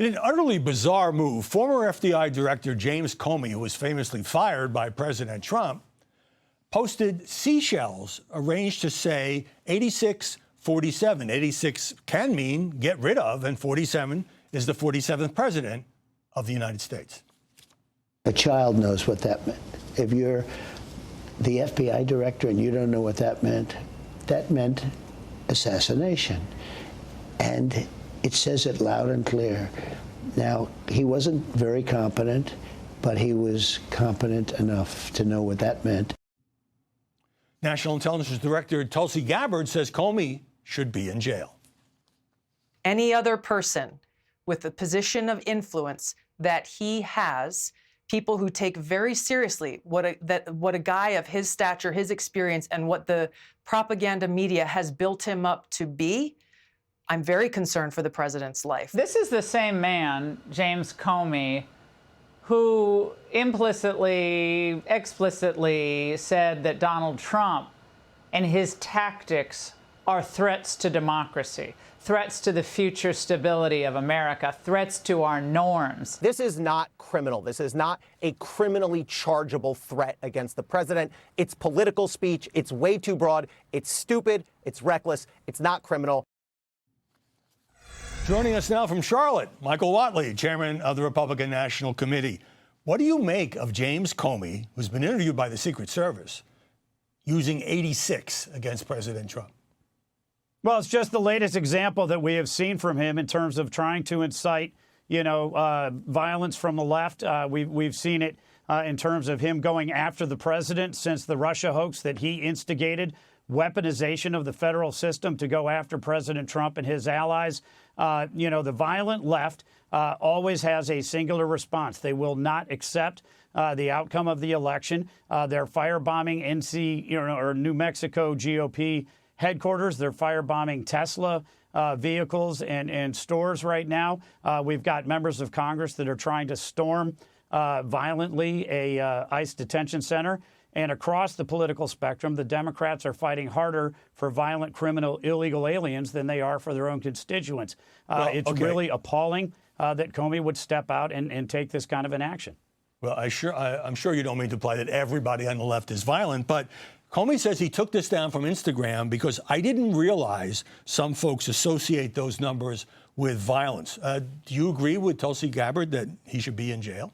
In an utterly bizarre move, former FBI Director James Comey, who was famously fired by President Trump, posted seashells arranged to say 86-47. 86 can mean get rid of, and 47 is the 47th president of the United States. A child knows what that meant. If you're the FBI director and you don't know what that meant assassination. And it says it loud and clear. Now, he wasn't very competent, but he was competent enough to know what that meant. National Intelligence Director Tulsi Gabbard says Comey should be in jail. Any other person with the position of influence that he has, people who take very seriously what a guy of his stature, his experience, and what the propaganda media has built him up to be, I'm very concerned for the president's life. This is the same man, James Comey, who implicitly, explicitly said that Donald Trump and his tactics are threats to democracy, threats to the future stability of America, threats to our norms. This is not criminal. This is not a criminally chargeable threat against the president. It's political speech. It's way too broad. It's stupid. It's reckless. It's not criminal. Joining us now from Charlotte, Michael Whatley, chairman of the Republican National Committee. What do you make of James Comey, who's been interviewed by the Secret Service, using 86 against President Trump? Well, it's just the latest example that we have seen from him in terms of trying to incite, violence from the left. We've seen it in terms of him going after the president since the Russia hoax that he instigated, weaponization of the federal system to go after President Trump and his allies. The violent left always has a singular response. They will not accept the outcome of the election. They're firebombing New Mexico GOP headquarters. They're firebombing Tesla vehicles and stores right now. We've got members of Congress that are trying to storm violently a ICE detention center. And across the political spectrum, the Democrats are fighting harder for violent, criminal, illegal aliens than they are for their own constituents. It's really appalling that Comey would step out and take this kind of an action. Well, I'm sure you don't mean to imply that everybody on the left is violent, but Comey says he took this down from Instagram because I didn't realize some folks associate those numbers with violence. Do you agree with Tulsi Gabbard that he should be in jail?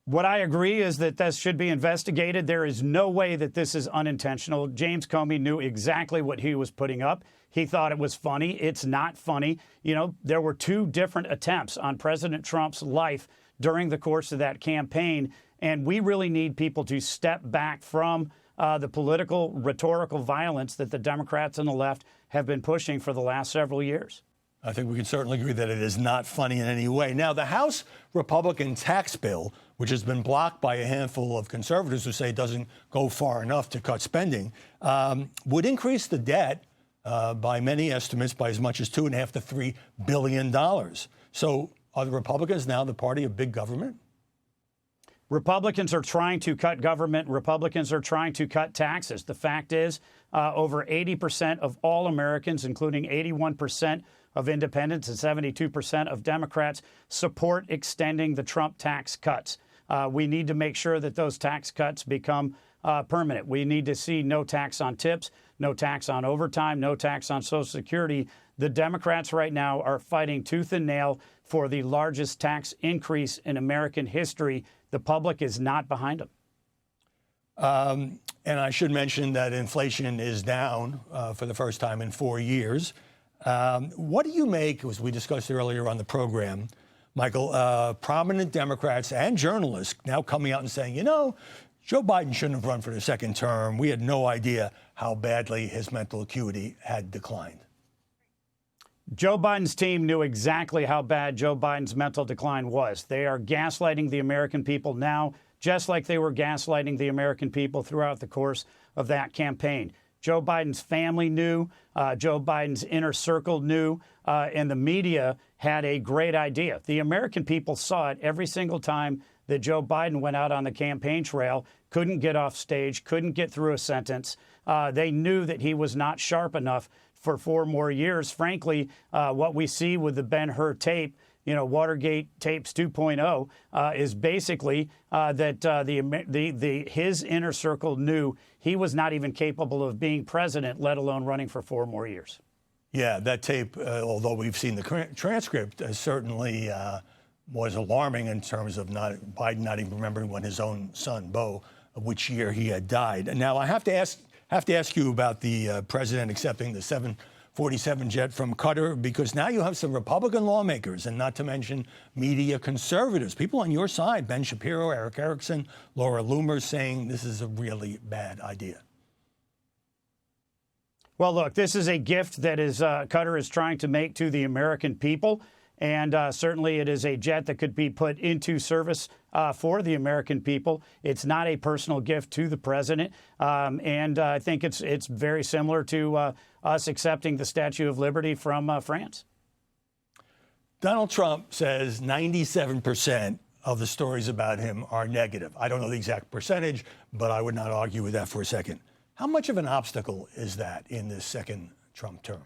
What I agree is that this should be investigated. There is no way that this is unintentional. James Comey knew exactly what he was putting up. He thought it was funny. It's not funny. There were two different attempts on President Trump's life during the course of that campaign, and we really need people to step back from the political, rhetorical violence that the Democrats and the left have been pushing for the last several years. I think we can certainly agree that it is not funny in any way. Now, the House Republican tax bill, which has been blocked by a handful of conservatives who say it doesn't go far enough to cut spending, would increase the debt by many estimates by as much as $2.5 to $3 billion. So are the Republicans now the party of big government? Republicans are trying to cut government. Republicans are trying to cut taxes. The fact is, over 80% of all Americans, including 81% of independents and 72% of Democrats, support extending the Trump tax cuts. We need to make sure that those tax cuts become permanent. We need to see no tax on tips, no tax on overtime, no tax on Social Security. The Democrats right now are fighting tooth and nail for the largest tax increase in American history. The public is not behind them. And I should mention that inflation is down for the first time in 4 years. What do you make, as we discussed earlier on the program, Michael, prominent Democrats and journalists now coming out and saying, Joe Biden shouldn't have run for the second term. We had no idea how badly his mental acuity had declined. Joe Biden's team knew exactly how bad Joe Biden's mental decline was. They are gaslighting the American people now, just like they were gaslighting the American people throughout the course of that campaign. Joe Biden's family knew, Joe Biden's inner circle knew, and the media had a great idea. The American people saw it every single time that Joe Biden went out on the campaign trail, couldn't get off stage, couldn't get through a sentence. They knew that he was not sharp enough for 4 more years. Frankly, what we see with the Ben-Hur tape Watergate tapes 2.0 is basically that his inner circle knew he was not even capable of being president, let alone running for 4 more years. Yeah, that tape, although we've seen the transcript, certainly was alarming in terms of Biden not even remembering when his own son, Beau, which year he had died. Now, I have to ask you about the president accepting the 747 jet from Qatar, because now you have some Republican lawmakers, and not to mention media conservatives, people on your side, Ben Shapiro, Eric Erickson, Laura Loomer, saying this is a really bad idea. Well, look, this is a gift that Qatar is trying to make to the American people. And certainly it is a jet that could be put into service for the American people. It's not a personal gift to the president. And I think it's very similar to us accepting the Statue of Liberty from France. Donald Trump says 97% of the stories about him are negative. I don't know the exact percentage, but I would not argue with that for a second. How much of an obstacle is that in this second Trump term?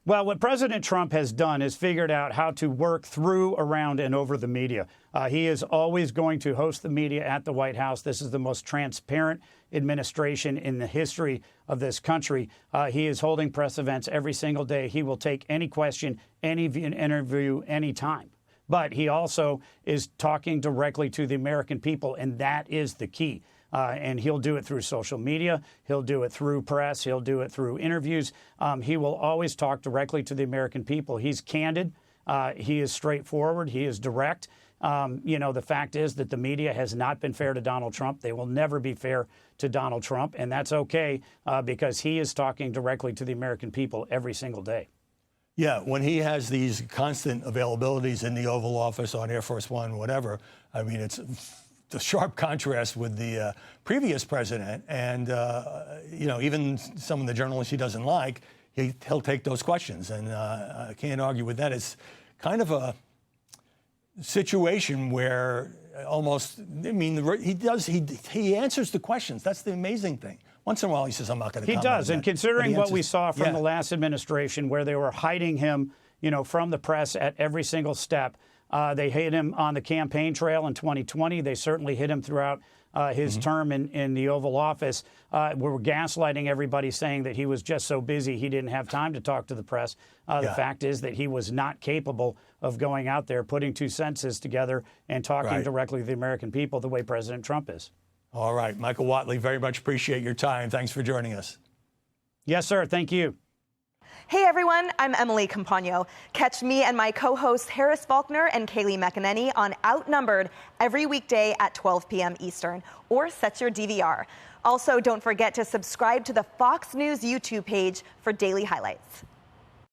Well, what President Trump has done is figured out how to work through, around, and over the media. He is always going to host the media at the White House. This is the most transparent administration in the history of this country. He is holding press events every single day. He will take any question, any interview, any time. But he also is talking directly to the American people, and that is the key. And he'll do it through social media. He'll do it through press. He'll do it through interviews. He will always talk directly to the American people. He's candid. He is straightforward. He is direct. The fact is that the media has not been fair to Donald Trump. They will never be fair to Donald Trump. And that's okay because he is talking directly to the American people every single day. Yeah, when he has these constant availabilities in the Oval Office, on Air Force One, whatever, I mean, it's the sharp contrast with the previous president. And, even some of the journalists he doesn't like, he'll take those questions. And I can't argue with that. It's kind of a situation where almost, he answers the questions. That's the amazing thing. Once in a while, he says, I'm not going to comment on that. He does. And considering what we saw from the last administration, where they were hiding him, from the press at every single step, they hit him on the campaign trail in 2020. They certainly hit him throughout his term in the Oval Office. We were gaslighting everybody, saying that he was just so busy he didn't have time to talk to the press. The fact is that he was not capable of going out there, putting 2 sentences together and talking directly to the American people the way President Trump is. All right. Michael Whatley, very much appreciate your time. Thanks for joining us. Yes, sir. Thank you. Hey everyone, I'm Emily Campagno. Catch me and my co-hosts Harris Faulkner and Kaylee McEnany on Outnumbered every weekday at 12 p.m. Eastern, or set your DVR. Also, don't forget to subscribe to the Fox News YouTube page for daily highlights.